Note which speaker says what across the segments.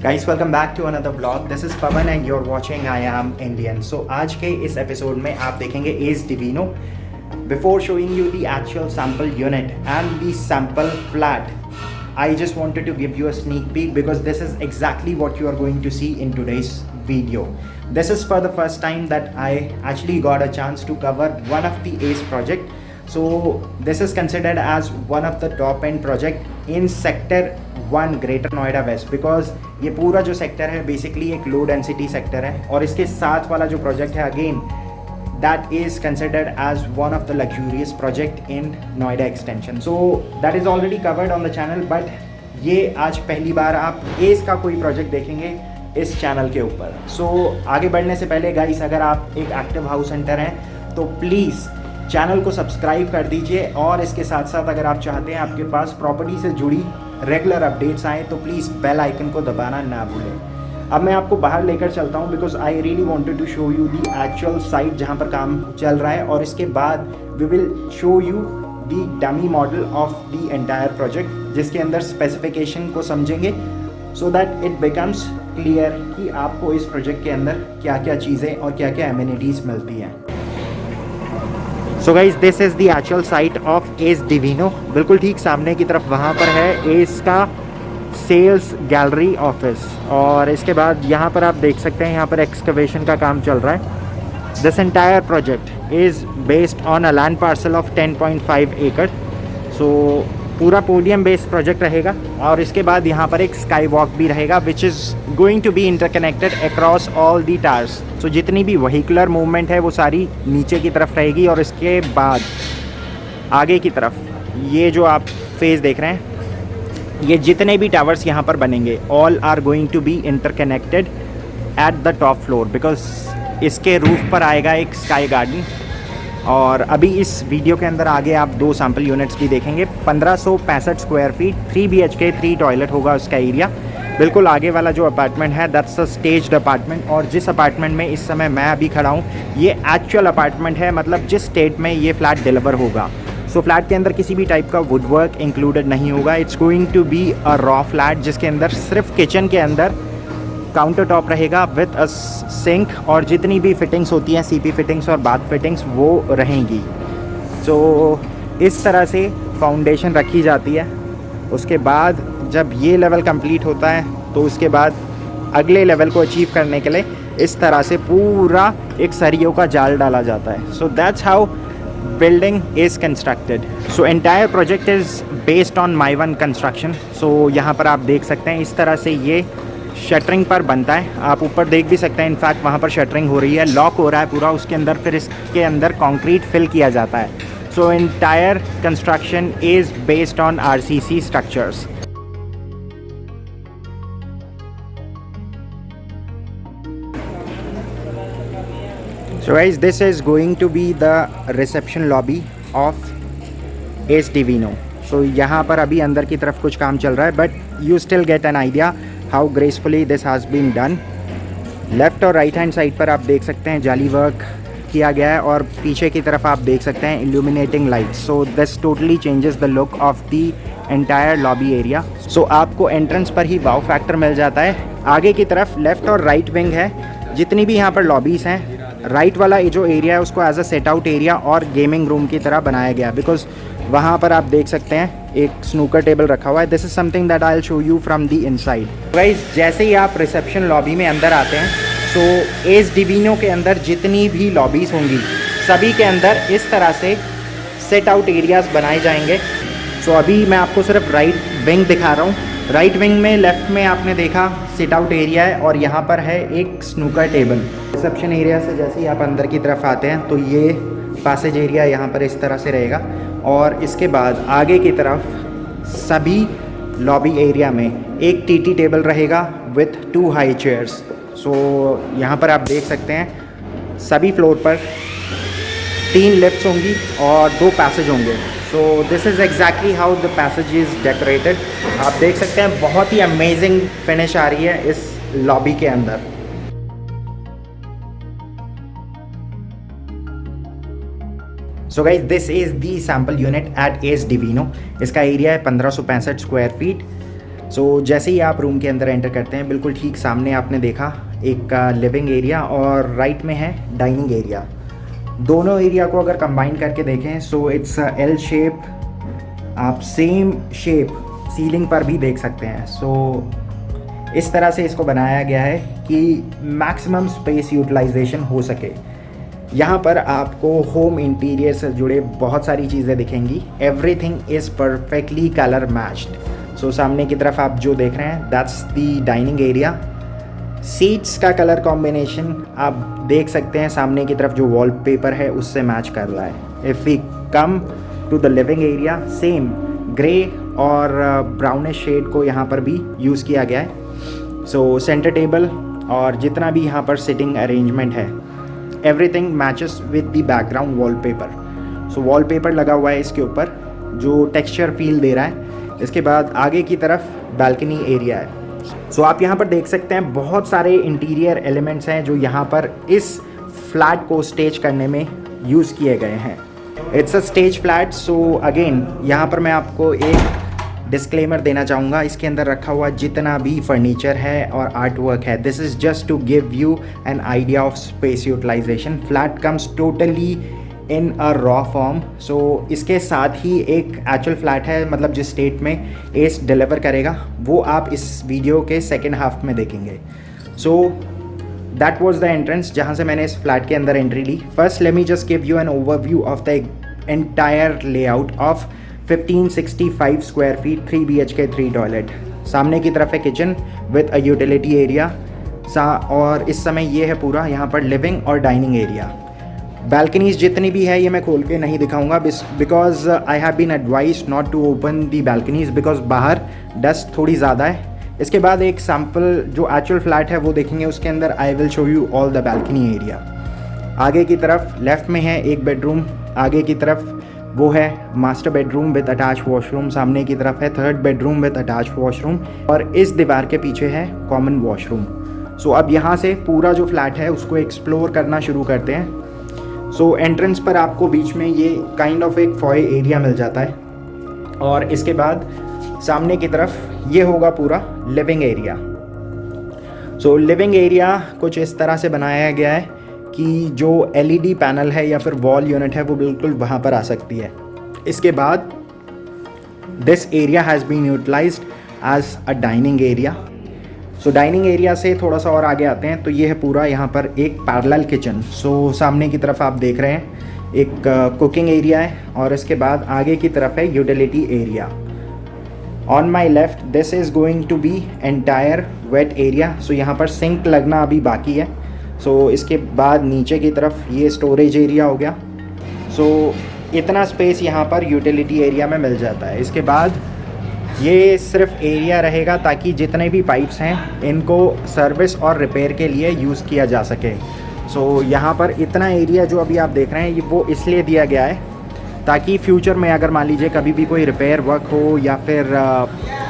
Speaker 1: Guys welcome back to another blog. This is Pawan and you're watching I am Indian. सो आज के इस episode में आप देखेंगे Ace Divino. Before showing you the actual sample unit and the sample flat, I just wanted to give you a sneak peek because this is exactly what you are going to see in today's video. This is for the first time that I actually got a chance to cover one of the ACE project. So this is considered as one of the top end project in sector 1 Greater Noida West because ये पूरा जो sector है basically एक low density sector है और इसके साथ वाला जो प्रोजेक्ट है again that is considered as one of the luxurious project in Noida extension. So that is already covered on the channel, but ये आज पहली बार आप एस का कोई प्रोजेक्ट देखेंगे इस चैनल के ऊपर. So आगे बढ़ने से पहले गाइस, अगर आप एक एक्टिव हाउस हंटर हैं तो प्लीज़ चैनल को सब्सक्राइब कर दीजिए और इसके साथ साथ अगर आप चाहते हैं आपके पास प्रॉपर्टी से जुड़ी रेगुलर अपडेट्स आएँ तो प्लीज़ बेल आइकन को दबाना ना भूलें. अब मैं आपको बाहर लेकर चलता हूँ because I really wanted to show you the actual site जहाँ पर काम चल रहा है और इसके बाद we will show you the dummy model of the entire project जिसके अंदर स्पेसिफिकेशन को समझेंगे so that it becomes clear कि आपको इस प्रोजेक्ट के अंदर क्या क्या चीज़ें और क्या क्या एमिनिटीज़ मिलती हैं. So guys this is the actual site of Ace Divino. बिल्कुल ठीक सामने की तरफ वहाँ पर है एस का सेल्स गैलरी ऑफिस और इसके बाद यहाँ पर आप देख सकते हैं यहाँ पर एक्सकवेशन का काम चल रहा है. This entire project is based on a land parcel of 10.5 एकड़. सो पूरा पोडियम बेस्ड प्रोजेक्ट रहेगा और इसके बाद यहाँ पर एक स्काई वॉक भी रहेगा which is going to be interconnected across all the towers. So जितनी भी व्हीकुलर मूवमेंट है वो सारी नीचे की तरफ रहेगी और इसके बाद आगे की तरफ ये जो आप फेस देख रहे हैं ये जितने भी टावर्स यहाँ पर बनेंगे all are going to be interconnected at the top floor because इसके रूफ पर आएगा एक स्काई गार्डन. और अभी इस वीडियो के अंदर आगे आप दो सैम्पल यूनिट्स भी देखेंगे. 1565 स्क्वायर फीट 3 BHK 3 टॉयलेट होगा उसका एरिया. बिल्कुल आगे वाला जो अपार्टमेंट है दैट्स अ स्टेज्ड अपार्टमेंट और जिस अपार्टमेंट में इस समय मैं अभी खड़ा हूँ ये एक्चुअल अपार्टमेंट है, मतलब जिस स्टेट में ये फ्लैट डिलीवर होगा. सो फ्लैट के अंदर किसी भी टाइप का वुड वर्क इंक्लूडेड नहीं होगा. It's going to be a raw flat जिसके अंदर सिर्फ किचन के अंदर काउंटर टॉप रहेगा विथ अ सिंक और जितनी भी फिटिंग्स होती हैं सीपी फिटिंग्स और बाथ फिटिंग्स वो रहेंगी. सो इस तरह से फाउंडेशन रखी जाती है. उसके बाद जब ये लेवल कंप्लीट होता है तो उसके बाद अगले लेवल को अचीव करने के लिए इस तरह से पूरा एक सरियों का जाल डाला जाता है. So that's how building is constructed. So entire project is based on My1 construction. So यहाँ पर आप देख सकते हैं इस तरह से ये शटरिंग पर बनता है. आप ऊपर देख भी सकते हैं इनफैक्ट वहाँ पर शटरिंग हो रही है, लॉक हो रहा है पूरा उसके अंदर, फिर इसके अंदर कंक्रीट फिल किया जाता है. So entire construction is based on RCC structures. So guys, this is going to be the reception lobby of ACE Divino. So यहाँ पर अभी अंदर की तरफ कुछ काम चल रहा है but you still get an idea how gracefully this has been done. Left और राइट हैंड साइड पर आप देख सकते हैं जाली वर्क किया गया है और पीछे की तरफ आप देख सकते हैं illuminating lights. So this totally changes the look of the entire lobby area. So आपको एंट्रेंस पर ही वाव फैक्टर मिल जाता है. आगे की तरफ लेफ़्ट और राइट विंग है. जितनी भी यहाँ पर लॉबीज़ हैं राइट वाला ये जो एरिया है उसको as a set out area और गेमिंग रूम की तरह बनाया गया बिकॉज वहाँ पर आप देख सकते हैं एक स्नूकर टेबल रखा हुआ है. This is something that I will show you from the inside. Guys जैसे ही आप रिसेप्शन लॉबी में अंदर आते हैं सो एस डिविनो के अंदर जितनी भी लॉबीज़ होंगी सभी के अंदर इस तरह से सेट आउट एरियाज़ बनाए जाएंगे. सो अभी मैं आपको सिर्फ राइट विंग दिखा रहा हूँ. राइट विंग में लेफ़्ट में आपने देखा सिट आउट एरिया है और यहाँ पर है एक स्नूकर टेबल. रिसेप्शन एरिया से जैसे ही आप अंदर की तरफ आते हैं तो ये पैसेज एरिया यहाँ पर इस तरह से रहेगा और इसके बाद आगे की तरफ सभी लॉबी एरिया में एक टीटी टेबल रहेगा विथ 2 हाई चेयर्स. सो यहाँ पर आप देख सकते हैं सभी फ्लोर पर 3 लिफ्ट्स होंगी और 2 पैसेज होंगे. So this is exactly how the passage is decorated. आप देख सकते हैं बहुत ही अमेजिंग फिनिश आ रही है इस लॉबी के अंदर. So guys this is the sample unit at Ace Divino. इसका एरिया है 1565 स्क्वायर फीट. जैसे ही आप रूम के अंदर एंटर करते हैं, बिल्कुल ठीक सामने आपने देखा एक लिविंग एरिया और राइट में है डाइनिंग एरिया। दोनों एरिया को अगर कंबाइन करके देखें इट्स एल शेप। आप सेम शेप सीलिंग पर भी देख सकते हैं। इस तरह से इसको बनाया गया है कि मैक्सिमम स्पेस यूटिलाइजेशन हो सके। यहाँ पर आपको होम इंटीरियर से जुड़े बहुत सारी चीज़ें दिखेंगी। Everything is perfectly colour matched. सामने की तरफ आप जो देख रहे हैं that's the dining area. Seats का कलर कॉम्बिनेशन आप देख सकते हैं, सामने की तरफ जो वॉलपेपर है उससे मैच कर रहा है। If we come to the living area, same grey और ब्राउनिश शेड को यहाँ पर भी यूज़ किया गया है। सेंटर टेबल और जितना भी यहाँ पर सिटिंग अरेंजमेंट है, everything matches with the background wallpaper. Wallpaper लगा हुआ है इसके ऊपर जो टेक्सचर फील दे रहा है। इसके बाद आगे की तरफ बालकनी एरिया है। आप यहाँ पर देख सकते हैं बहुत सारे इंटीरियर एलिमेंट्स हैं जो यहाँ पर इस फ्लैट को स्टेज करने में यूज़ किए गए हैं। It's a stage flat. Again यहाँ पर मैं आपको एक डिस्क्लेमर देना चाहूँगा, इसके अंदर रखा हुआ जितना भी फर्नीचर है और आर्ट वर्क है, this is just to give you an idea of space utilization. Flat comes totally in a raw form. इसके साथ ही एक एक्चुअल फ्लैट है, मतलब जिस स्टेट में एस डिलीवर करेगा वो आप इस वीडियो के सेकेंड हाफ में देखेंगे। दैट वॉज द एंट्रेंस जहाँ से मैंने इस फ्लैट के अंदर एंट्री ली। First let me just give you an overview of the entire layout of 1565 square feet, 3 BHK 3 toilet. सामने की तरफ है kitchen with a utility area और इस समय ये है पूरा यहाँ पर लिविंग और डाइनिंग एरिया। बैल्कनीज जितनी भी है ये मैं खोल के नहीं दिखाऊंगा because I have been advise not to open the balconies because बाहर डस्ट थोड़ी ज़्यादा है। इसके बाद एक सैम्पल जो एक्चुअल फ्लैट है वो देखेंगे, उसके अंदर I will show you all the balcony area. आगे की तरफ लेफ़्ट में है एक बेडरूम, आगे की तरफ वो है master bedroom with attach washroom, सामने की तरफ है third bedroom with attach washroom और इस दीवार के पीछे है कॉमन वॉशरूम। अब यहाँ से पूरा जो फ्लैट है उसको एक्सप्लोर करना शुरू करते हैं। एंट्रेंस पर आपको बीच में ये काइंड ऑफ एक फॉय एरिया मिल जाता है और इसके बाद सामने की तरफ ये होगा पूरा लिविंग एरिया। लिविंग एरिया कुछ इस तरह से बनाया गया है कि जो LED पैनल है या फिर वॉल यूनिट है वो बिल्कुल वहाँ पर आ सकती है। इसके बाद this area has been utilized as a dining area. Dining area से थोड़ा सा और आगे आते हैं तो ये है पूरा यहाँ पर एक पैरेलल किचन। सामने की तरफ आप देख रहे हैं एक कुकिंग एरिया है और इसके बाद आगे की तरफ है utility area. On my left this is going to be entire wet area. यहाँ पर सिंक लगना अभी बाकी है। इसके बाद नीचे की तरफ ये स्टोरेज एरिया हो गया। इतना स्पेस यहाँ पर यूटिलिटी एरिया में मिल जाता है। इसके बाद ये सिर्फ एरिया रहेगा ताकि जितने भी पाइप्स हैं इनको सर्विस और रिपेयर के लिए यूज़ किया जा सके। यहाँ पर इतना एरिया जो अभी आप देख रहे हैं ये वो इसलिए दिया गया है ताकि फ्यूचर में अगर मान लीजिए कभी भी कोई रिपेयर वर्क हो या फिर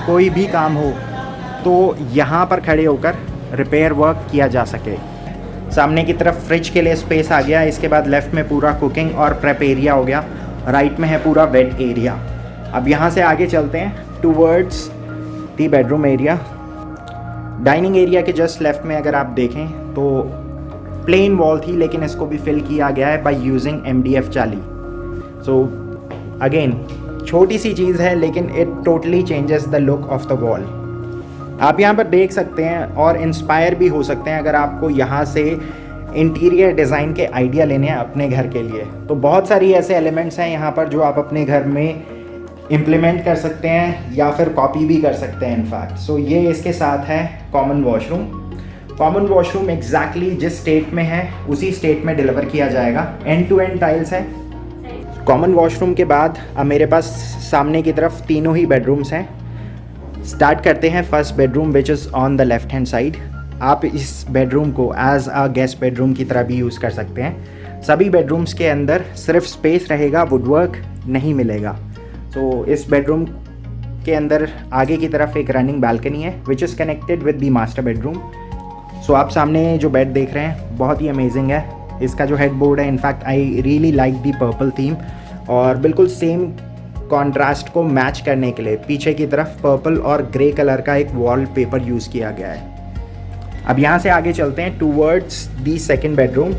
Speaker 1: कोई भी काम हो तो यहाँ पर खड़े होकर रिपेयर वर्क किया जा सके। सामने की तरफ फ्रिज के लिए स्पेस आ गया। इसके बाद लेफ़्ट में पूरा कुकिंग और प्रेप एरिया हो गया। राइट में है पूरा वेट एरिया। अब यहाँ से आगे चलते हैं towards the bedroom area. Dining area के जस्ट लेफ़्ट में अगर आप देखें तो प्लेन वॉल थी लेकिन इसको भी फिल किया गया है बाय यूजिंग MDF जाली। अगेन छोटी सी चीज़ है लेकिन it totally changes the look of the wall. आप यहाँ पर देख सकते हैं और इंस्पायर भी हो सकते हैं अगर आपको यहाँ से इंटीरियर डिज़ाइन के आइडिया लेने हैं अपने घर के लिए। तो बहुत सारी ऐसे एलिमेंट्स हैं यहाँ पर जो आप अपने घर में इम्प्लीमेंट कर सकते हैं या फिर कॉपी भी कर सकते हैं इनफैक्ट। ये इसके साथ है common washroom. Common washroom exactly जिस स्टेट में है उसी स्टेट में डिलीवर किया जाएगा। एंड टू एंड टाइल्स है। कॉमन वॉशरूम के बाद अब मेरे पास सामने की तरफ तीनों ही बेडरूम्स हैं। स्टार्ट करते हैं first bedroom which is on the left hand side. आप इस बेडरूम को एज अ गेस्ट बेडरूम की तरह भी यूज़ कर सकते हैं। सभी बेडरूम्स के अंदर सिर्फ स्पेस रहेगा, वुडवर्क नहीं मिलेगा। इस बेडरूम के अंदर आगे की तरफ एक रनिंग बालकनी है which is connected with the master bedroom. आप सामने जो बेड देख रहे हैं बहुत ही अमेजिंग है। इसका जो हेड बोर्ड है in fact I really like the purple theme और बिल्कुल सेम कॉन्ट्रास्ट को मैच करने के लिए पीछे की तरफ पर्पल और ग्रे कलर का एक वॉल पेपर यूज़ किया गया है। अब यहाँ से आगे चलते हैं towards the second bedroom.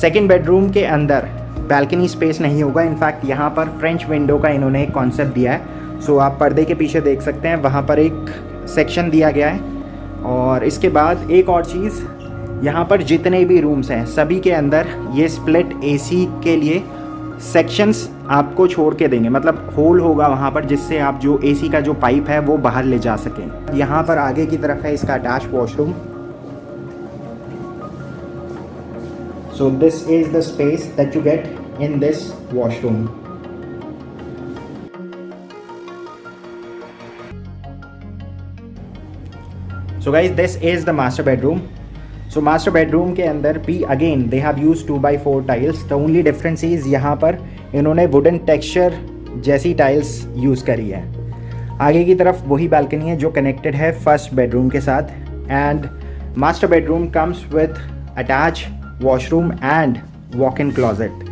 Speaker 1: Second bedroom के अंदर बैल्कनी स्पेस नहीं होगा, इनफैक्ट यहाँ पर फ्रेंच विंडो का इन्होंने एक कॉन्सेप्ट दिया है। सो आप पर्दे के पीछे देख सकते हैं, वहाँ पर एक सेक्शन दिया गया है। और इसके बाद एक और चीज़, यहाँ पर जितने भी रूम्स हैं सभी के अंदर ये स्प्लिट एसी के लिए सेक्शंस आपको छोड़ के देंगे, मतलब होल होगा वहाँ पर, जिससे आप जो एसी का जो पाइप है वो बाहर ले जा सकें। यहाँ पर आगे की तरफ है इसका attach washroom. So this is the space that you get in this washroom. So guys, this is the master bedroom. So master bedroom के अंदर भी again they have used 2x4 tiles. The only difference is यहाँ पर इन्होंने wooden texture जैसी tiles use करी है। आगे की तरफ वही balcony है जो connected है first bedroom के साथ, and master bedroom comes with attached washroom and walk-in closet.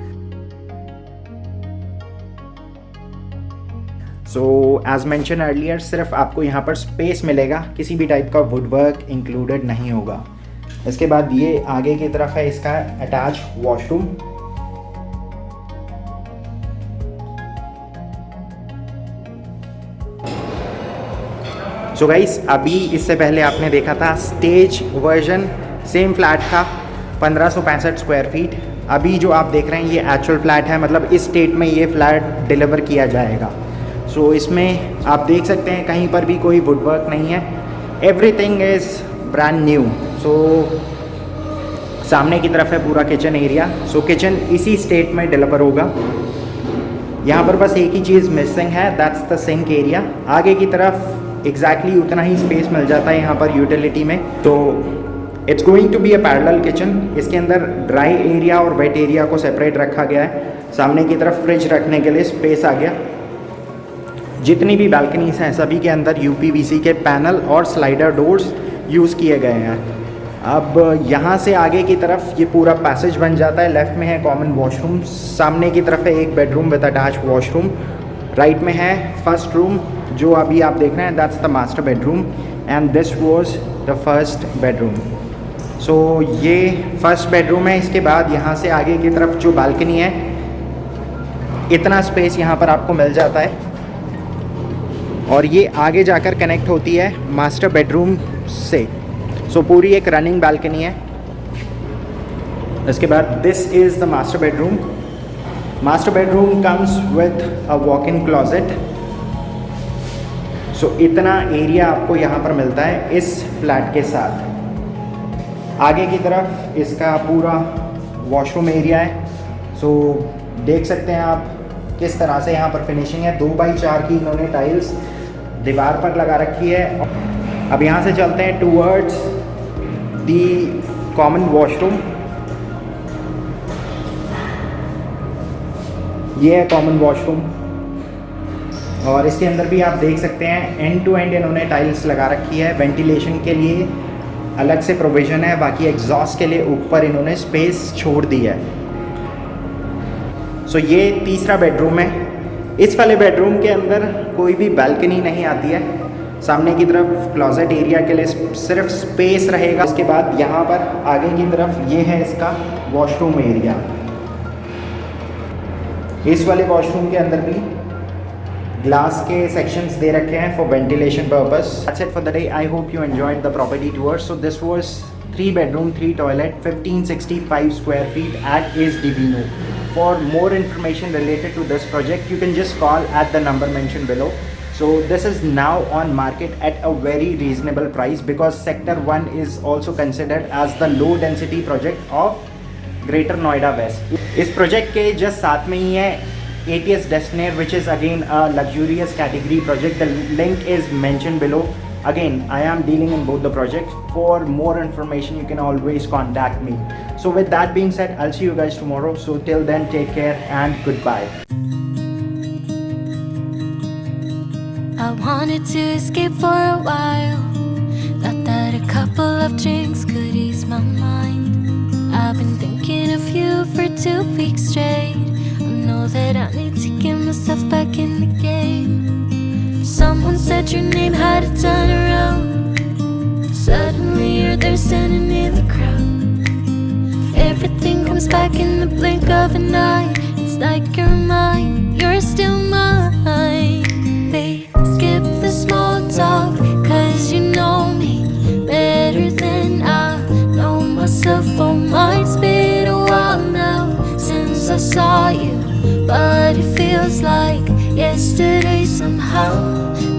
Speaker 1: So as mentioned earlier, सिर्फ आपको यहाँ पर स्पेस मिलेगा, किसी भी टाइप का वुड वर्क इंक्लूडेड नहीं होगा। इसके बाद ये आगे की तरफ है इसका अटैच वॉशरूम। सो गाइस, अभी इससे पहले आपने देखा था स्टेज वर्जन, सेम फ्लैट था 1565 स्क्वायर फीट। अभी जो आप देख रहे हैं ये एक्चुअल फ्लैट है, मतलब इस स्टेट में ये फ्लैट डिलीवर किया जाएगा। सो इसमें आप देख सकते हैं कहीं पर भी कोई वुड वर्क नहीं है, एवरीथिंग इज़ ब्रांड न्यू। सो सामने की तरफ है पूरा किचन एरिया। सो किचन इसी स्टेट में डिलीवर होगा। यहाँ पर बस एक ही चीज़ मिसिंग है, दैट्स द सिंक एरिया। आगे की तरफ एग्जैक्टली उतना ही स्पेस मिल जाता है यहाँ पर यूटिलिटी में। तो it's going to be a parallel kitchen. इसके अंदर ड्राई एरिया और वेट एरिया को सेपरेट रखा गया है। सामने की तरफ फ्रिज रखने के लिए स्पेस आ गया। जितनी भी बालकनीज हैं सभी के अंदर यूपीवीसी के पैनल और स्लाइडर डोर्स यूज़ किए गए हैं। अब यहाँ से आगे की तरफ ये पूरा पैसेज बन जाता है। लेफ्ट में है कॉमन वॉशरूम, सामने की तरफ है एक bedroom with attach washroom, right में है फर्स्ट रूम जो अभी आप देख रहे हैं, that's the master bedroom and this was the first bedroom. So ये फर्स्ट बेडरूम है। इसके बाद यहाँ से आगे की तरफ जो बालकनी है, इतना स्पेस यहाँ पर आपको मिल जाता है और ये आगे जाकर कनेक्ट होती है मास्टर बेडरूम से। सो पूरी एक रनिंग बालकनी है। इसके बाद this is the master bedroom. Master bedroom comes with a walk in closet. So इतना एरिया आपको यहाँ पर मिलता है इस फ्लैट के साथ। आगे की तरफ इसका पूरा वॉशरूम एरिया है। सो देख सकते हैं आप किस तरह से यहाँ पर फिनिशिंग है। 2x4 की इन्होंने टाइल्स दीवार पर लगा रखी है। अब यहाँ से चलते हैं टूवर्ड्स दी कॉमन वॉशरूम। ये है कॉमन वॉशरूम और इसके अंदर भी आप देख सकते हैं एंड टू एंड इन्होंने टाइल्स लगा रखी है। वेंटिलेशन के लिए अलग से प्रोविज़न है, बाकी एग्जॉस्ट के लिए ऊपर इन्होंने स्पेस छोड़ दी है। सो ये तीसरा बेडरूम है। इस वाले बेडरूम के अंदर कोई भी बालकनी नहीं आती है। सामने की तरफ क्लोजेट एरिया के लिए सिर्फ स्पेस रहेगा। उसके बाद यहाँ पर आगे की तरफ ये है इसका वॉशरूम एरिया। इस वाले वॉशरूम के अंदर भी ग्लास के सेक्शंस दे रखे हैं for ventilation purpose. That's it for the day. I hope you enjoyed the property tour. So this was 3 bedroom 3 toilet 1565 square feet at Ace Divino. For more information related to this project, you can just call at the number mentioned below. So this is now on market at a very reasonable price because Sector 1 is also considered as the low density project of Greater Noida West. इस project के just साथ में ही है ATS Destinaire, which is again a luxurious category project. The link is mentioned below. Again, I am dealing in both the projects. For more information, you can always contact me. So with that being said, I'll see you guys tomorrow. So till then, take care and goodbye.
Speaker 2: I wanted to escape for a while. Thought that a couple of drinks could ease my mind. I've been thinking of you for 2 weeks straight. that I need to get myself back in the game. Someone said your name, had to turn around. Suddenly you're there standing in the crowd. Everything comes back in the blink of an eye. It's like you're mine, you're still mine. They skip the small talk, cause you know me better than I know myself. Oh, might's been a while now since I saw you, but it feels like yesterday somehow.